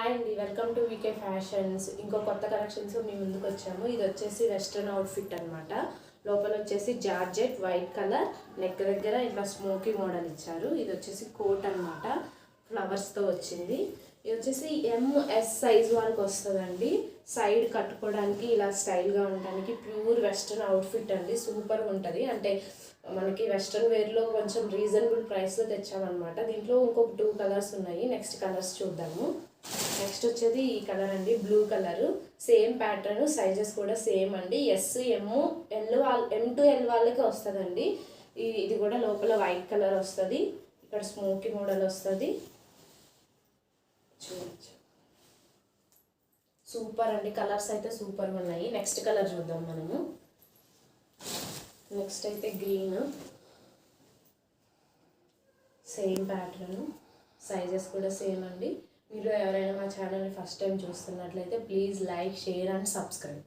Hi అండి, welcome to VK fashions. ఇంకో కొత్త కలెక్షన్స్ మీ ముందుకు వచ్చాము. ఇది వచ్చేసి వెస్ట్రన్ అవుట్ఫిట్ అనమాట. లోపల వచ్చేసి జార్జెట్ వైట్ కలర్, నెక్ దగ్గర ఇట్లా స్మోకీ మోడల్ ఇచ్చారు. ఇది వచ్చేసి కోట్ అనమాట, ఫ్లవర్స్తో వచ్చింది. ఇది వచ్చేసి ఎంఎస్ సైజ్ వాళ్ళకి వస్తుందండి. సైడ్ కట్టుకోవడానికి ఇలా స్టైల్గా ఉండడానికి ప్యూర్ వెస్ట్రన్ అవుట్ఫిట్ అండి. సూపర్గా ఉంటుంది. అంటే మనకి వెస్ట్రన్ వేర్లో కొంచెం రీజనబుల్ ప్రైస్లో తెచ్చామన్నమాట. దీంట్లో ఇంకొక 2 కలర్స్ ఉన్నాయి. నెక్స్ట్ కలర్స్ చూద్దాము. నెక్స్ట్ వచ్చేది ఈ కలర్ అండి, blue colour. Same pattern, sizes కూడా సేమ్ అండి. ఎస్, ఎం టు ఎల్ వాళ్ళకి వస్తుందండి. ఇది కూడా లోపల వైట్ కలర్ వస్తుంది. ఇక్కడ స్మోకీ మోడల్ వస్తుంది. చూడచ్చు, సూపర్ అండి. కలర్స్ అయితే సూపర్గా ఉన్నాయి. నెక్స్ట్ కలర్ చూద్దాం మనము. నెక్స్ట్ అయితే గ్రీన్, సేమ్ ప్యాటర్న్, సైజెస్ కూడా సేమ్ అండి. మీరు ఎవరైనా మా ఛానల్ని ఫస్ట్ టైం చూస్తున్నట్లయితే please like, share and subscribe.